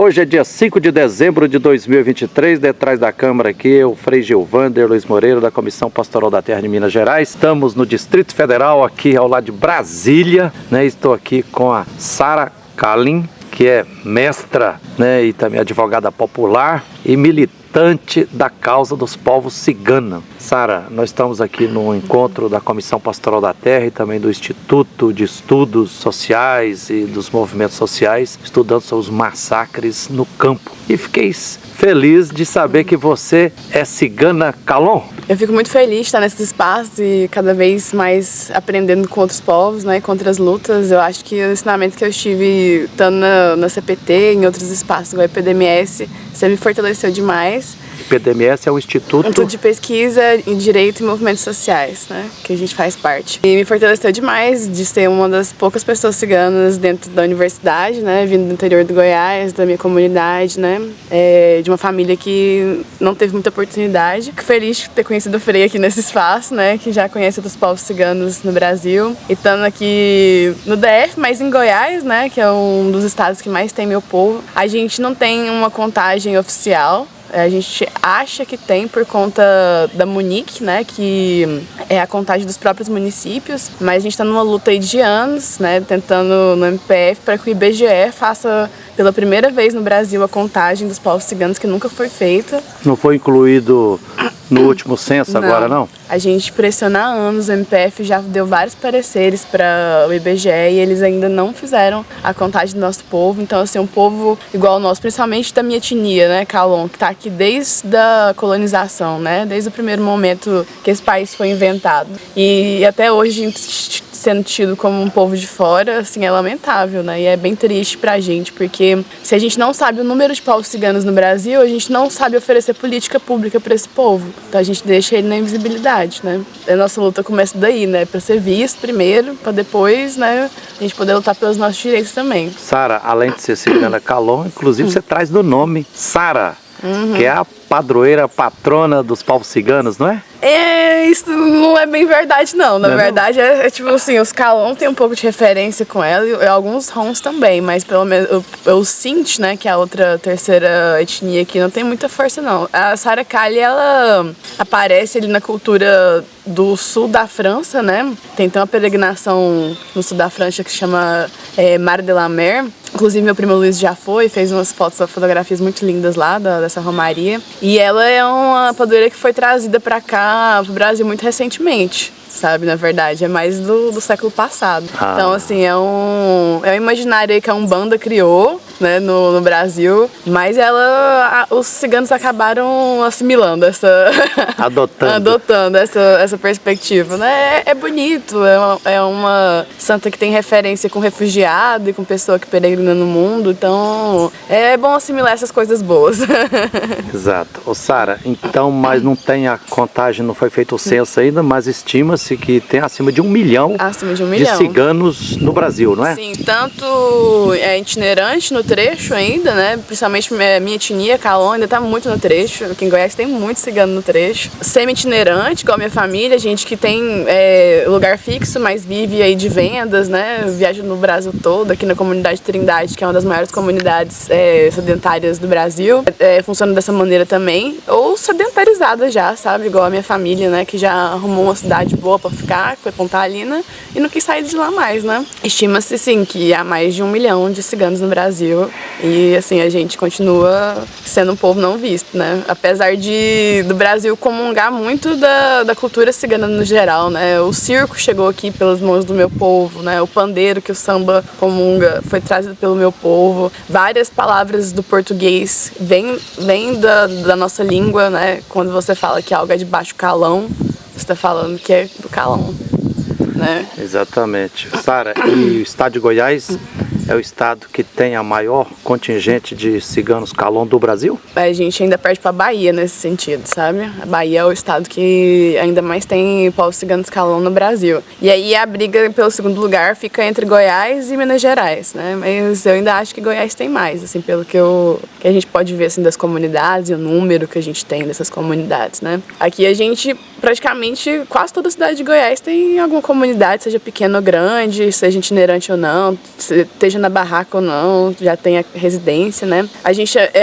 Hoje é dia 5 de dezembro de 2023, detrás da câmara aqui, o Frei Gilvander Luiz Moreira, da Comissão Pastoral da Terra de Minas Gerais. Estamos no Distrito Federal, aqui ao lado de Brasília, né? Estou aqui com a Sara Kalin, que é mestra, né, e também advogada popular e militante da causa dos povos ciganos. Sara, nós estamos aqui no encontro da Comissão Pastoral da Terra e também do Instituto de Estudos Sociais e dos Movimentos Sociais, estudando sobre os massacres no campo. E fiquei feliz de saber que você é cigana Kalon. Eu fico muito feliz de estar nesses espaços e cada vez mais aprendendo com outros povos, né, com outras lutas. Eu acho que o ensinamento que eu tive estando na CPT, em outros espaços, igual a IPDMS, você me fortaleceu demais. IPDMS é o Instituto de Pesquisa em Direito e Movimentos Sociais, né, que a gente faz parte. E me fortaleceu demais de ser uma das poucas pessoas ciganas dentro da universidade, né, vindo do interior do Goiás, da minha comunidade, né, de uma família que não teve muita oportunidade. Fico feliz de ter conhecido o Frei aqui nesse espaço, né, que já conhece outros povos ciganos no Brasil. E estando aqui no DF, mas em Goiás, né, que é um dos estados que mais tem meu povo, a gente não tem uma contagem oficial. A gente acha que tem por conta da Munic, né, que é a contagem dos próprios municípios, mas a gente está numa luta aí de anos, né, tentando no MPF para que o IBGE faça pela primeira vez no Brasil a contagem dos povos ciganos, que nunca foi feita. Não foi incluído no último censo agora, não? A gente pressiona há anos, o MPF já deu vários pareceres para o IBGE e eles ainda não fizeram a contagem do nosso povo. Então, assim, um povo igual ao nosso, principalmente da minha etnia, né, Kalon, que está aqui desde a colonização, né, desde o primeiro momento que esse país foi inventado. E até hoje, a gente sendo tido como um povo de fora, assim, é lamentável, né? E é bem triste pra gente, porque se a gente não sabe o número de povos ciganos no Brasil, a gente não sabe oferecer política pública para esse povo. Então a gente deixa ele na invisibilidade, né? A nossa luta começa daí, né? Pra ser visto primeiro, pra depois, né, a gente poder lutar pelos nossos direitos também. Sara, além de ser cigana Kalon, inclusive você traz no nome Sara, que é a padroeira, patrona dos povos ciganos, não é? Isso não é bem verdade, não. Na verdade, é tipo assim, os Kalon tem um pouco de referência com ela e alguns Rons também, mas pelo menos o Sint, né, que é a outra terceira etnia aqui, não tem muita força, não. A Sara Kalin, ela aparece ali na cultura do sul da França, né? Tem uma peregrinação no sul da França que se chama Mar de la Mer. Inclusive, meu primo Luiz já foi, fez umas fotografias muito lindas lá dessa romaria. E ela é uma padroeira que foi trazida pra cá, pro Brasil, muito recentemente, sabe? Na verdade, é mais do século passado. Então, assim, é um imaginário aí que a Umbanda criou, né, no Brasil, mas os ciganos acabaram assimilando adotando essa perspectiva, né? É bonito, é uma santa que tem referência com refugiado e com pessoa que peregrina no mundo, então é bom assimilar essas coisas boas. Exato. Ô Sara, então, mas não tem a contagem, não foi feito o censo ainda, mas estima-se que tem acima de 1 milhão, de ciganos no Brasil, não é? Sim, tanto itinerante no trecho ainda, né? Principalmente minha etnia, Kalon, ainda tá muito no trecho. Aqui em Goiás tem muito cigano no trecho. Semi-itinerante, igual a minha família, gente que tem lugar fixo, mas vive aí de vendas, né? Viaja no Brasil todo, aqui na comunidade Trindade, que é uma das maiores comunidades sedentárias do Brasil. Funciona dessa maneira também. Ou sedentarizada já, sabe? Igual a minha família, né? Que já arrumou uma cidade boa pra ficar, que foi Pontalina, e não quis sair de lá mais, né? Estima-se, sim, que há mais de 1 milhão de ciganos no Brasil. E, assim, a gente continua sendo um povo não visto, né? Apesar do Brasil comungar muito da cultura cigana no geral, né? O circo chegou aqui pelas mãos do meu povo, né? O pandeiro que o samba comunga foi trazido pelo meu povo. Várias palavras do português vêm da nossa língua, né? Quando você fala que algo é de baixo calão, você está falando que é do calão, né? Exatamente. Sara, e o estado de Goiás é o estado que tem a maior contingente de ciganos Kalon do Brasil? A gente ainda perde para a Bahia nesse sentido, sabe? A Bahia é o estado que ainda mais tem povos ciganos Kalon no Brasil. E aí a briga pelo segundo lugar fica entre Goiás e Minas Gerais, né? Mas eu ainda acho que Goiás tem mais, assim, pelo que a gente pode ver, assim, das comunidades e o número que a gente tem dessas comunidades, né? Aqui a gente, praticamente, quase toda a cidade de Goiás tem alguma comunidade, seja pequena ou grande, seja itinerante ou não, esteja seja na barraca ou não, já tem a residência, né?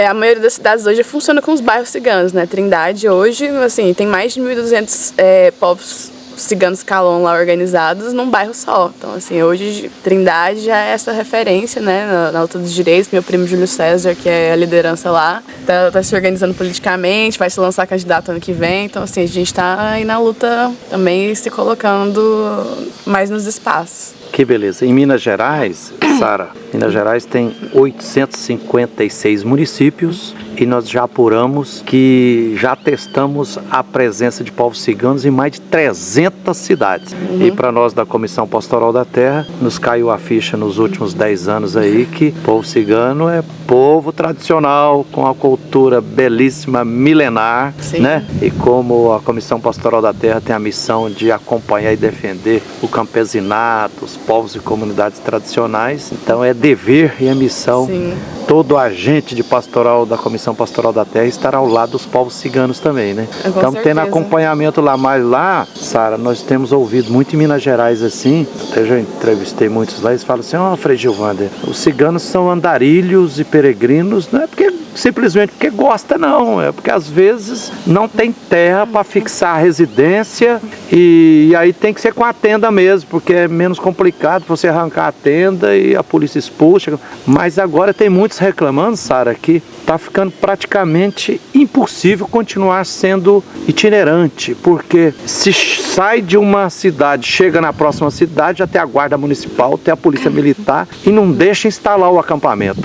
A maioria das cidades hoje funciona com os bairros ciganos, né? Trindade hoje, assim, tem mais de 1.200 povos ciganos Calon lá organizados num bairro só. Então, assim, hoje Trindade já é essa referência, né, na luta dos direitos. Meu primo Júlio César, que é a liderança lá, tá se organizando politicamente, vai se lançar candidato ano que vem. Então, assim, a gente tá aí na luta também, se colocando mais nos espaços. Que beleza. Em Minas Gerais, Sara, Minas Gerais tem 856 municípios e nós já apuramos que já testamos a presença de povos ciganos em mais de 300 cidades. E para nós da Comissão Pastoral da Terra, nos caiu a ficha nos últimos 10 anos aí que povo cigano é povo tradicional, com a cultura belíssima, milenar, Sim. né? E como a Comissão Pastoral da Terra tem a missão de acompanhar e defender o campesinato, os povos e comunidades tradicionais, então é dever e é missão. Sim. Todo agente de pastoral da Comissão Pastoral da Terra estará ao lado dos povos ciganos também, né? Então, tendo acompanhamento lá, mas lá, Sara, nós temos ouvido muito em Minas Gerais assim, até já entrevistei muitos lá, eles falam assim, Frei Gilvander, os ciganos são andarilhos e peregrinos, não é simplesmente porque gosta, não, é porque às vezes não tem terra para fixar a residência e aí tem que ser com a tenda mesmo, porque é menos complicado você arrancar a tenda e a polícia expulsa, mas agora tem muitos reclamando, Sara, que está ficando praticamente impossível continuar sendo itinerante, porque se sai de uma cidade, chega na próxima cidade, já tem a guarda municipal, tem a polícia militar e não deixa instalar o acampamento.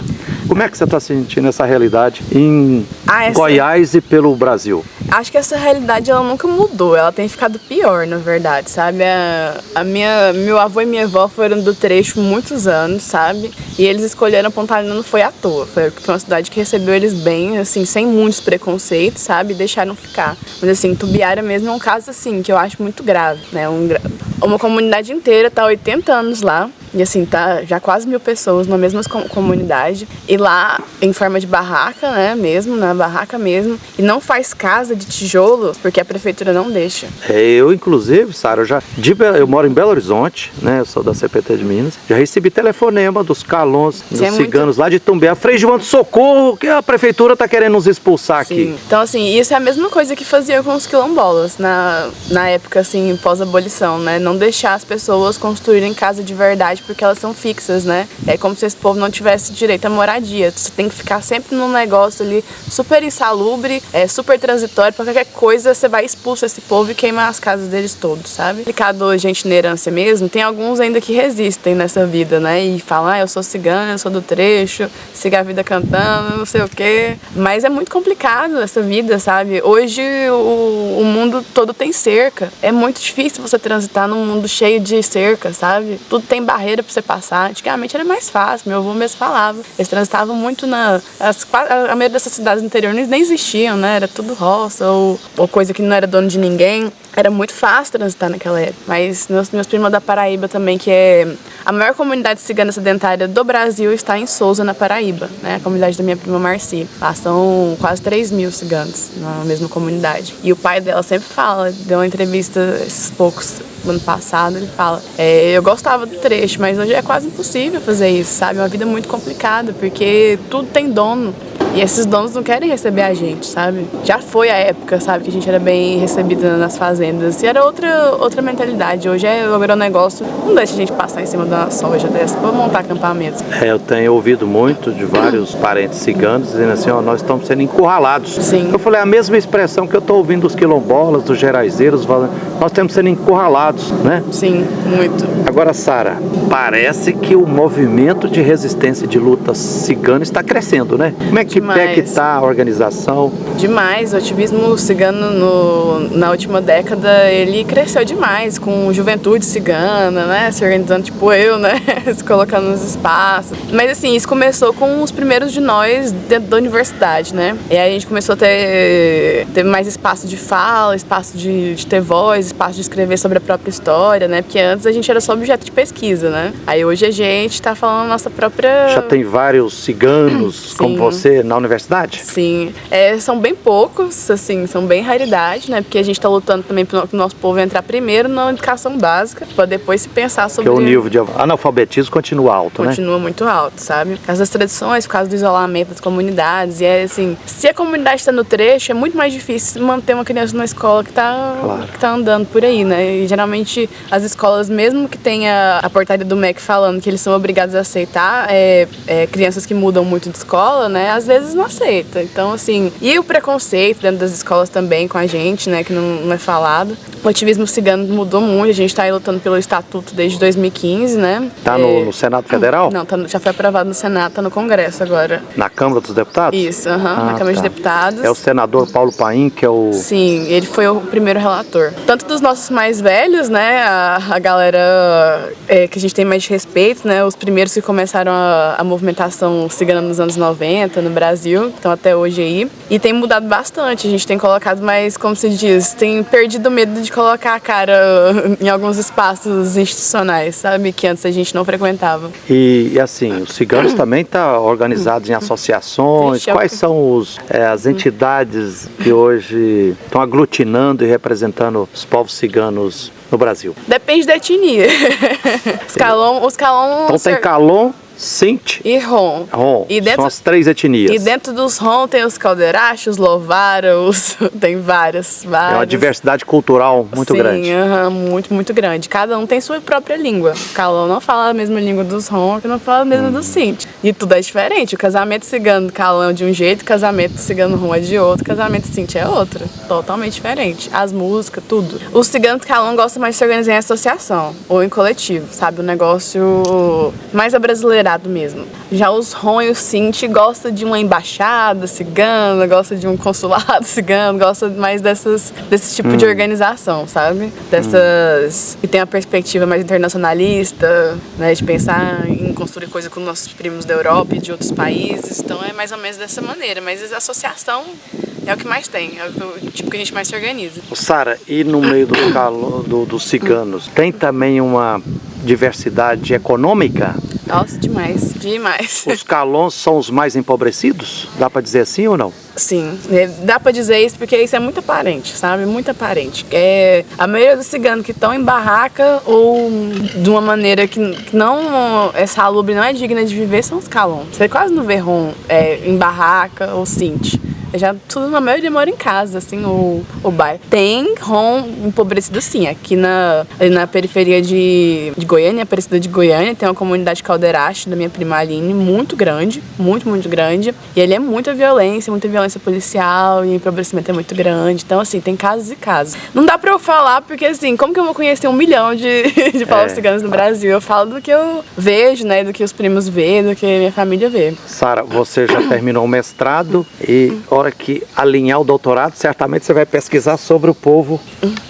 Como é que você está sentindo essa realidade em Goiás e pelo Brasil? Acho que essa realidade ela nunca mudou, ela tem ficado pior, na verdade, sabe? Meu avô e minha avó foram do trecho muitos anos, sabe? E eles escolheram Pontalina não foi à toa, foi uma cidade que recebeu eles bem, assim, sem muitos preconceitos, sabe? E deixaram ficar. Mas assim, Tubiara mesmo é um caso assim que eu acho muito grave, né? Uma comunidade inteira tá há 80 anos lá. E assim, tá já quase 1.000 pessoas na mesma comunidade. E lá, em forma de barraca, né, mesmo, na barraca mesmo. E não faz casa de tijolo, porque a prefeitura não deixa. Eu, inclusive, Sara, eu moro em Belo Horizonte, né, eu sou da CPT de Minas. Já recebi telefonema dos calons, dos ciganos lá de Tumbé. Frei Gilvander, socorro, que a prefeitura tá querendo nos expulsar aqui. Então, assim, isso é a mesma coisa que fazia com os quilombolas na época, assim, pós-abolição, né? Não deixar as pessoas construírem casa de verdade porque elas são fixas, né? É como se esse povo não tivesse direito à moradia. Você tem que ficar sempre num negócio ali super insalubre, super transitório, pra qualquer coisa você vai expulsar esse povo e queimar as casas deles todos, sabe? Complicado hoje a itinerância mesmo, tem alguns ainda que resistem nessa vida, né? E falam, eu sou cigana, eu sou do trecho, siga a vida cantando, não sei o quê. Mas é muito complicado essa vida, sabe? Hoje o mundo todo tem cerca. É muito difícil você transitar num mundo cheio de cerca, sabe? Tudo tem barreira pra você passar. Antigamente era mais fácil, meu avô mesmo falava. Eles transitavam muito a maioria dessas cidades do interior nem existiam, né? Era tudo roça ou coisa que não era dono de ninguém. Era muito fácil transitar naquela época. Mas meus primos da Paraíba também, que é a maior comunidade cigana sedentária do Brasil, está em Souza, na Paraíba, né? A comunidade da minha prima Marci. Lá são quase 3.000 ciganos na mesma comunidade. E o pai dela sempre fala, deu uma entrevista esses poucos ano passado, ele fala, eu gostava do trecho, mas hoje é quase impossível fazer isso, sabe? É uma vida muito complicada, porque tudo tem dono. E esses donos não querem receber a gente, sabe? Já foi a época, sabe, que a gente era bem recebida nas fazendas. E era outra mentalidade. Hoje o agronegócio não deixa a gente passar em cima de uma soja dessa pra montar acampamentos. Eu tenho ouvido muito de vários parentes ciganos dizendo assim, nós estamos sendo encurralados. Sim. Eu falei, a mesma expressão que eu estou ouvindo dos quilombolas, dos geraizeiros, nós estamos sendo encurralados, né? Sim, muito. Agora, Sara, parece que o movimento de resistência de luta cigana está crescendo, né? Como é que está a organização? Demais, o ativismo cigano na última década, ele cresceu demais, com juventude cigana, né, se organizando tipo eu, né, se colocando nos espaços. Mas assim, isso começou com os primeiros de nós dentro da universidade, né, e aí a gente começou a ter mais espaço de fala, espaço de ter voz, espaço de escrever sobre a própria história, né, porque antes a gente era só objeto de pesquisa, né, aí hoje a gente tá falando a nossa própria... Já tem vários ciganos, como você, na universidade? Sim, são bem poucos, assim, são bem raridade, né? Porque a gente tá lutando também pro nosso povo entrar primeiro na educação básica, pra depois se pensar sobre... Porque o nível de analfabetismo continua alto, né? Continua muito alto, sabe? Por causa das tradições, por causa do isolamento das comunidades. E assim, se a comunidade tá no trecho, é muito mais difícil manter uma criança na escola que tá andando por aí, né? E geralmente as escolas, mesmo que tenha a portaria do MEC falando que eles são obrigados a aceitar crianças que mudam muito de escola, né? Às vezes não aceita. Então, assim, e o preconceito dentro das escolas também com a gente, né? Que não é falado. O ativismo cigano mudou muito, a gente tá aí lutando pelo estatuto desde 2015, né? Tá no Senado Federal? Não, já foi aprovado no Senado, tá no Congresso agora. Na Câmara dos Deputados? Isso, na Câmara de Deputados. É o senador Paulo Paim, que é o... Sim, ele foi o primeiro relator. Tanto dos nossos mais velhos, né? A galera que a gente tem mais de respeito, né? Os primeiros que começaram a movimentação cigana nos anos 90 no Brasil, estão até hoje aí. E tem mudado bastante, a gente tem colocado mais, como se diz, tem perdido o medo de colocar a cara em alguns espaços institucionais, sabe? Que antes a gente não frequentava. E assim, os ciganos também estão organizados em associações. Quais são as entidades que hoje estão aglutinando e representando os povos ciganos no Brasil? Depende da etnia. Os Calon... Então tem Calon, Sinti e Rom. São as 3 etnias. E dentro dos Rom tem os Calderachos, Lovaras, tem várias. É uma diversidade cultural muito grande. Muito, muito grande. Cada um tem sua própria língua. O Calon não fala a mesma língua dos Rom, que não fala a mesma dos Sinti. E tudo é diferente. O casamento cigano do Calon é de um jeito, o casamento cigano Rom é de outro, o casamento Sinti é outro. Totalmente diferente. As músicas, tudo. Os ciganos do Calon gostam mais de se organizar em associação ou em coletivo, sabe? Um negócio mais abrasileirado mesmo. Já os Rom e os Sinti gostam de uma embaixada cigana, gostam de um consulado cigano, gostam mais desse tipo de organização, sabe? Que tem a perspectiva mais internacionalista, né? De pensar em construir coisa com nossos primos da Europa e de outros países. Então é mais ou menos dessa maneira. Mas a associação é o que mais tem, é o tipo que a gente mais se organiza. Sara, e no meio dos ciganos, tem também uma diversidade econômica? Nossa, demais, demais. Os Calons são os mais empobrecidos? Dá pra dizer assim ou não? Sim, dá pra dizer isso porque isso é muito aparente, sabe? Muito aparente. A maioria dos ciganos que estão em barraca ou de uma maneira que não é salubre, não é digna de viver, são os Calons. Você quase não vê Rom em barraca ou Sinti. Tudo na maioria mora em casa, assim, o bairro. Tem Rom empobrecido, sim. Aqui na periferia de Goiânia, Aparecida de Goiânia, tem uma comunidade Calderache da minha prima Aline, muito grande, muito, muito grande. E ali é muita violência policial, e o empobrecimento é muito grande. Então, assim, tem casos e casos. Não dá pra eu falar, porque, assim, como que eu vou conhecer 1 milhão de povos ciganos no Brasil? Eu falo do que eu vejo, né, do que os primos vê, do que minha família vê. Sara, você já terminou o mestrado e... hora que alinhar o doutorado, certamente você vai pesquisar sobre o povo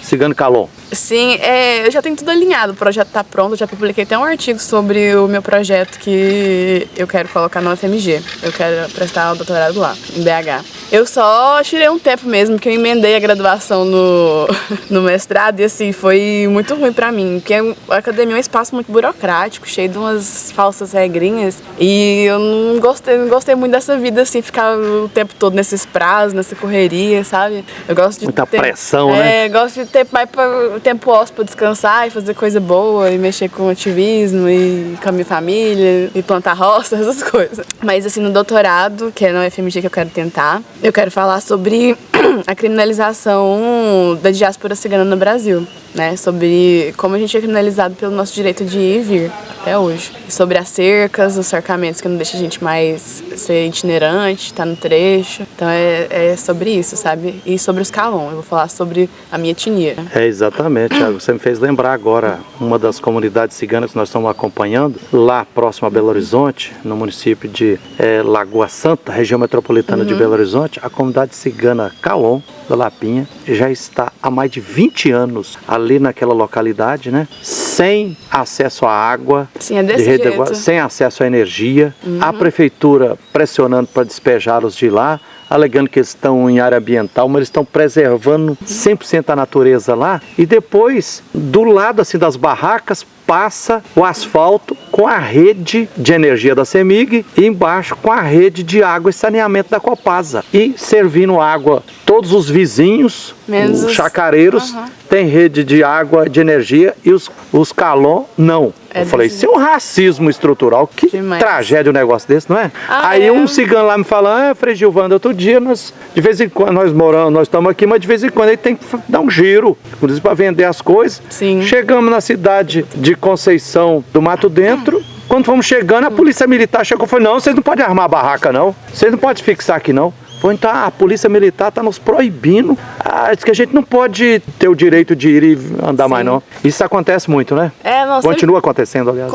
cigano Calon. Sim, eu já tenho tudo alinhado, o projeto está pronto, eu já publiquei até um artigo sobre o meu projeto que eu quero colocar na UFMG. Eu quero prestar o doutorado lá, em BH. Eu só tirei um tempo mesmo, que eu emendei a graduação no mestrado e assim, foi muito ruim pra mim, porque a academia é um espaço muito burocrático, cheio de umas falsas regrinhas e eu não gostei muito dessa vida, assim, ficar o tempo todo nesses prazos, nessa correria, sabe? Eu gosto de muita pressão, né? Gosto de ter mais tempo ósseo pra descansar e fazer coisa boa e mexer com ativismo e com a minha família e plantar roça, essas coisas. Mas assim, no doutorado, que é na UFMG que eu quero tentar, eu quero falar sobre a criminalização da diáspora cigana no Brasil, né? Sobre como a gente é criminalizado pelo nosso direito de ir e vir até hoje. E sobre as cercas, os cercamentos que não deixam a gente mais ser itinerante, tá no trecho. Então é sobre isso, sabe? E sobre os Calon, eu vou falar sobre a minha etnia. Exatamente, Thiago. Você me fez lembrar agora uma das comunidades ciganas que nós estamos acompanhando, lá próximo a Belo Horizonte, no município de Lagoa Santa, região metropolitana de Belo Horizonte. A comunidade cigana Calon, da Lapinha, já está há mais de 20 anos ali naquela localidade, né? Sem acesso à água, sim, é desse jeito. Sem acesso à energia, a prefeitura pressionando para despejá-los de lá, alegando que eles estão em área ambiental, mas eles estão preservando 100% a natureza lá. E depois, do lado assim das barracas, passa o asfalto com a rede de energia da CEMIG e embaixo com a rede de água e saneamento da Copasa. E servindo água, todos os vizinhos, menos os chacareiros, têm rede de água, de energia, e os Calon não. Eu falei, isso é um racismo estrutural. Que demais. Tragédia um negócio desse, não é? Aí um cigano lá me fala, Frei Gilvando, outro dia de vez em quando nós estamos aqui, mas de vez em quando ele tem que dar um giro, inclusive para vender as coisas. Sim. Chegamos na cidade de Conceição do Mato Dentro. Quando fomos chegando, a polícia militar chegou e falou, não, vocês não podem armar a barraca não, vocês não podem fixar aqui não. Foi, então a polícia militar está nos proibindo, diz que a gente não pode ter o direito de ir e andar mais não. Isso acontece muito, né? Continua acontecendo, aliás.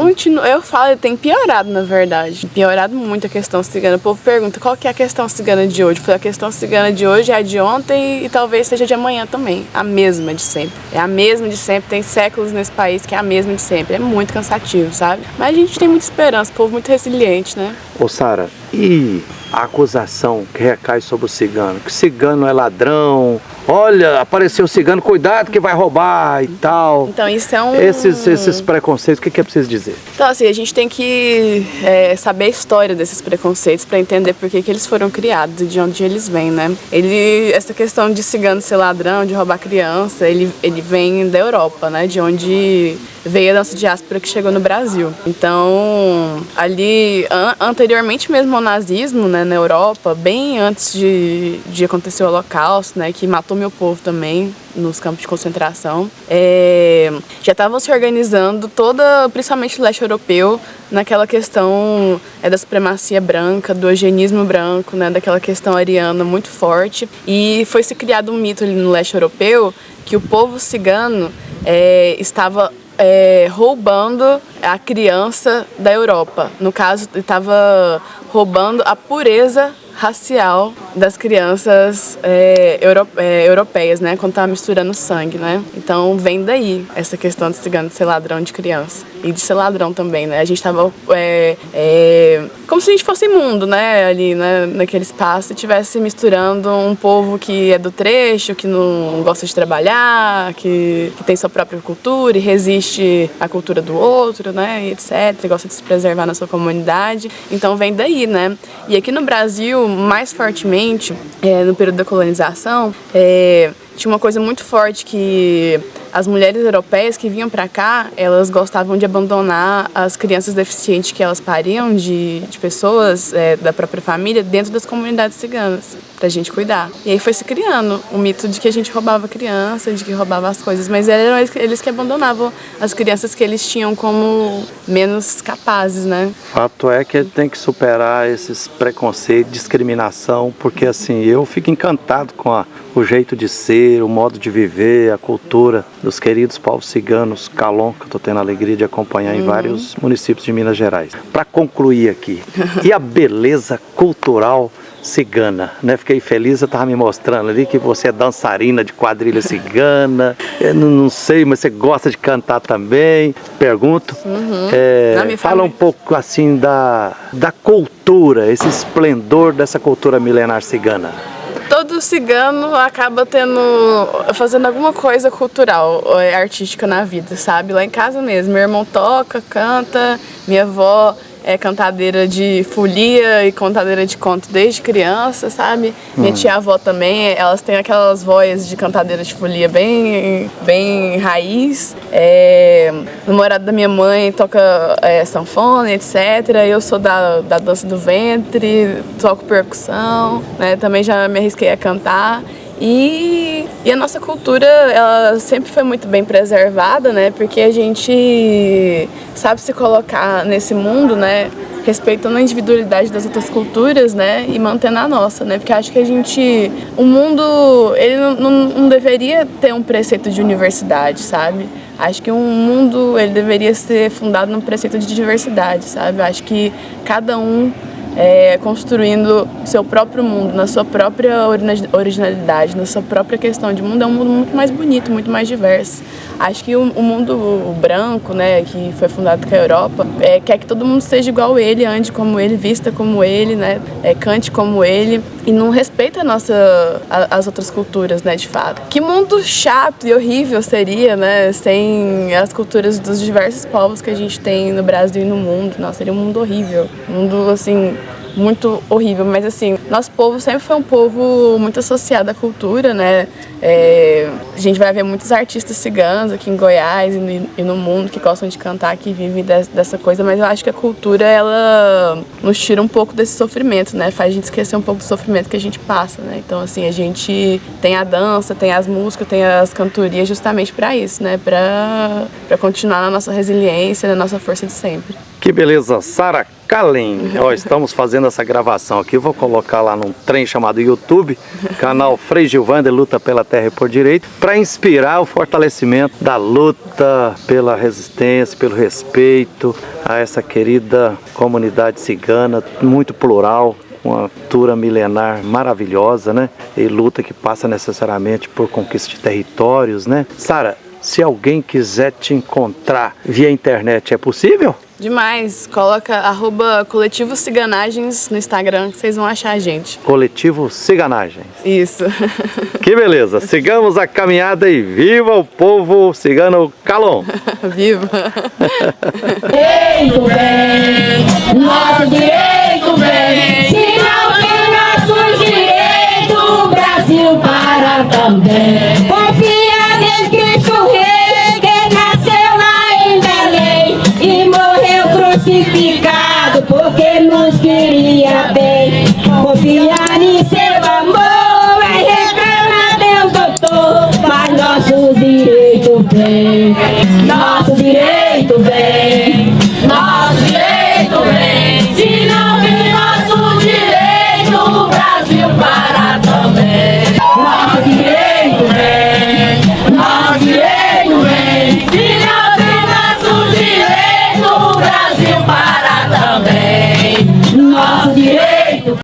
Eu falo, tem piorado, na verdade. Piorado muito a questão cigana. O povo pergunta, qual que é a questão cigana de hoje? A questão cigana de hoje é a de ontem e talvez seja de amanhã também. A mesma de sempre. É a mesma de sempre, tem séculos nesse país que é a mesma de sempre. É muito cansativo, sabe? Mas a gente tem muita esperança, o povo muito resiliente, né? Ô Sara, e a acusação que recai sobre o cigano? Que cigano é ladrão, olha, apareceu o cigano, cuidado que vai roubar e tal. Então isso é Esses preconceitos, o que é preciso dizer? Então assim, a gente tem que saber a história desses preconceitos para entender por que eles foram criados e de onde eles vêm, né? Essa questão de cigano ser ladrão, de roubar criança, ele vem da Europa, né? De onde veio a nossa diáspora que chegou no Brasil. Então, ali, anteriormente mesmo ao nazismo, né, na Europa, bem antes de acontecer o Holocausto, né, que matou meu povo também nos campos de concentração, já estavam se organizando principalmente o leste europeu, naquela questão da supremacia branca, do eugenismo branco, né, daquela questão ariana muito forte. E foi se criado um mito ali no leste europeu que o povo cigano estava roubando a criança da Europa. No caso, estava roubando a pureza racial das crianças europeias, né? Quando estava misturando sangue, né? Então vem daí essa questão de cigano ser ladrão de criança. E de ser ladrão também, né? A gente estava como se a gente fosse imundo, né? Ali, né? Naquele espaço, e estivesse misturando um povo que é do trecho, que não gosta de trabalhar, que tem sua própria cultura e resiste à cultura do outro, né? E etc. E gosta de se preservar na sua comunidade. Então vem daí, né? E aqui no Brasil, mais fortemente, no período da colonização, tinha uma coisa muito forte que as mulheres europeias que vinham para cá, elas gostavam de abandonar as crianças deficientes que elas pariam de pessoas da própria família dentro das comunidades ciganas, pra gente cuidar. E aí foi se criando o mito de que a gente roubava criança, de que roubava as coisas, mas eram eles que abandonavam as crianças que eles tinham como menos capazes, né? Fato é que ele tem que superar esses preconceitos, discriminação, porque assim, eu fico encantado com o jeito de ser, o modo de viver, a cultura dos queridos povos ciganos, Calon, que eu estou tendo a alegria de acompanhar em vários municípios de Minas Gerais. Para concluir aqui, e a beleza cultural cigana, né? Fiquei feliz, você estava me mostrando ali que você é dançarina de quadrilha cigana, eu não sei, mas você gosta de cantar também, pergunto. Fala um pouco assim da cultura, esse esplendor dessa cultura milenar cigana. Todo cigano acaba fazendo alguma coisa cultural, artística na vida, sabe? Lá em casa mesmo, meu irmão toca, canta, minha avó é cantadeira de folia e contadeira de conto desde criança, sabe? Minha tia-avó também, elas têm aquelas vozes de cantadeira de folia bem, bem raiz. O namorado da minha mãe toca sanfona, etc. Eu sou da dança do ventre, toco percussão, né? Também já me arrisquei a cantar. E a nossa cultura, ela sempre foi muito bem preservada, né? Porque a gente sabe se colocar nesse mundo, né? Respeitando a individualidade das outras culturas, né? E mantendo a nossa, né? Porque acho que o mundo, ele não deveria ter um preceito de universidade, sabe? Acho que um mundo, ele deveria ser fundado num preceito de diversidade, sabe? Acho que cada um construindo seu próprio mundo, na sua própria originalidade, na sua própria questão de mundo, é um mundo muito mais bonito, muito mais diverso. Acho que o mundo branco, né, que foi fundado com a Europa, quer que todo mundo seja igual a ele, ande como ele, vista como ele, né, cante como ele, e não respeita as outras culturas, né, de fato. Que mundo chato e horrível seria, né, sem as culturas dos diversos povos que a gente tem no Brasil e no mundo. Nossa, seria um mundo horrível, um mundo, assim, muito horrível, mas assim, nosso povo sempre foi um povo muito associado à cultura, né? A gente vai ver muitos artistas ciganos aqui em Goiás e no mundo que gostam de cantar, que vivem dessa coisa, mas eu acho que a cultura, ela nos tira um pouco desse sofrimento, né? Faz a gente esquecer um pouco do sofrimento que a gente passa, né? Então, assim, a gente tem a dança, tem as músicas, tem as cantorias justamente para isso, né? Para continuar na nossa resiliência, na nossa força de sempre. Que beleza, Sara Kalen. Estamos fazendo essa gravação aqui, vou colocar lá num trem chamado YouTube, canal Frei Gilvander Luta pela Terra e por Direito, para inspirar o fortalecimento da luta pela resistência, pelo respeito a essa querida comunidade cigana, muito plural, uma cultura milenar maravilhosa, né? E luta que passa necessariamente por conquista de territórios, né? Sara, se alguém quiser te encontrar via internet, é possível? Demais. Coloca @Coletivo Ciganagens no Instagram que vocês vão achar a gente. Coletivo Ciganagens. Isso. Que beleza. Sigamos a caminhada e viva o povo cigano Calon. Viva. Direito vem, nosso direito vem. Se não tem nossos direitos, o Brasil para também. Confia nesse Cristo Rei, que nasceu lá em Belém e morreu crucificado porque nos queria bem. Confia em seu amor, reclama Deus doutor, mas nosso direito vem, nosso direito vem.